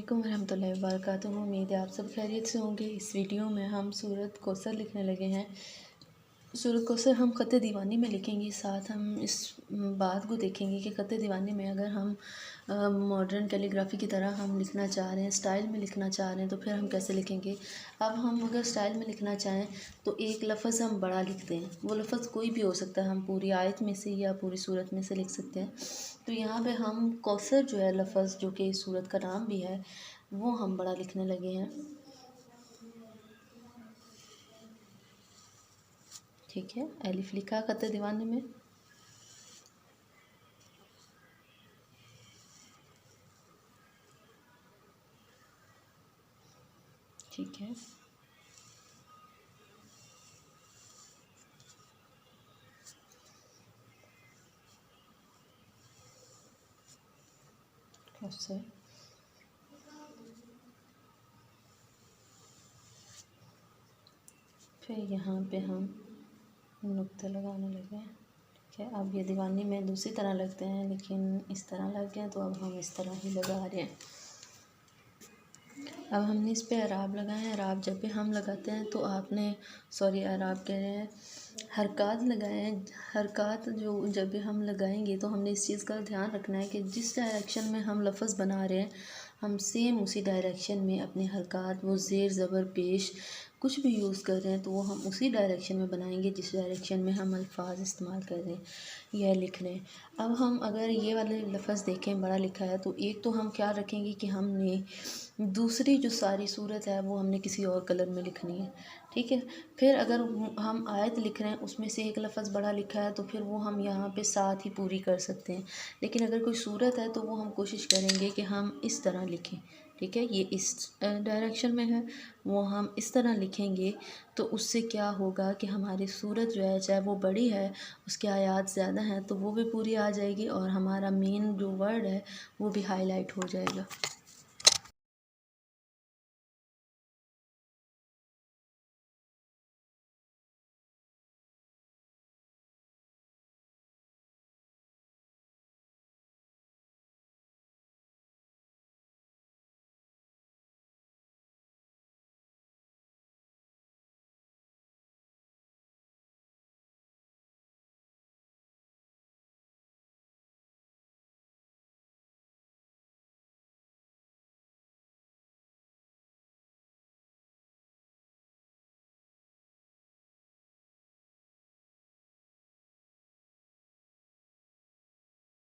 अस्सलामुअलैकुम वरहमतुल्लाहि वबरकातुहू। उम्मीद है आप सब खैरियत से होंगे। इस वीडियो में हम सूरत कौसर लिखने लगे हैं। सूरत कौसर हम ख़त दीवानी में लिखेंगे। साथ हम इस बात को देखेंगे कि ख़त दीवानी में अगर हम मॉडर्न कैलीग्राफी की तरह हम लिखना चाह रहे हैं, स्टाइल में लिखना चाह रहे हैं, तो फिर हम कैसे लिखेंगे। अब हम अगर स्टाइल में लिखना चाहें तो एक लफ्ज़ हम बड़ा लिखते हैं। वो लफ्ज़ कोई भी हो सकता है, हम पूरी आयत में से या पूरी सूरत में से लिख सकते हैं। तो यहाँ पे हम कौसर जो है लफ्ज़, जो कि इस सूरत का नाम भी है, वो हम बड़ा लिखने लगे हैं। ठीक है, अलिफ लिखा ख़त दीवानी में। ठीक है, कौसर। फिर यहाँ पे हम नुक्ते लगाने लगे हैं। ठीक है, अब ये दीवानी में दूसरी तरह लगते हैं, लेकिन इस तरह लग गए तो अब हम इस तरह ही लगा रहे हैं। अब हमने इस पे अराब लगाए हैं। अराब जब भी हम लगाते हैं तो आपने अराब कह रहे हैं, हरकत लगाए हैं। हरकत जो जब भी हम लगाएंगे तो हमने इस चीज़ का ध्यान रखना है कि जिस डायरेक्शन में हम लफ्ज़ बना रहे हैं, हम सेम उसी डायरेक्शन में अपने हरकत, वो ज़ेर ज़बर पेश कुछ भी यूज़ कर रहे हैं तो वो हम उसी डायरेक्शन में बनाएंगे जिस डायरेक्शन में हम अल्फाज इस्तेमाल कर रहे हैं या लिख रहे हैं। अब हम अगर ये वाले लफ्ज़ देखें, बड़ा लिखा है, तो एक तो हम क्या रखेंगे कि हमने दूसरी जो सारी सूरत है वो हमने किसी और कलर में लिखनी है। ठीक है, फिर अगर हम आयत लिख रहे हैं उसमें से एक लफ्ज़ बड़ा लिखा है तो फिर वो हम यहाँ पे साथ ही पूरी कर सकते हैं। लेकिन अगर कोई सूरत है तो वो हम कोशिश करेंगे कि हम इस तरह लिखें। ठीक है, ये इस डायरेक्शन में है, वो हम इस तरह लिखेंगे तो उससे क्या होगा कि हमारी सूरत जो है, चाहे वो बड़ी है, उसके आयात ज़्यादा हैं, तो वो भी पूरी आ जाएगी और हमारा मेन जो वर्ड है वो भी हाईलाइट हो जाएगा।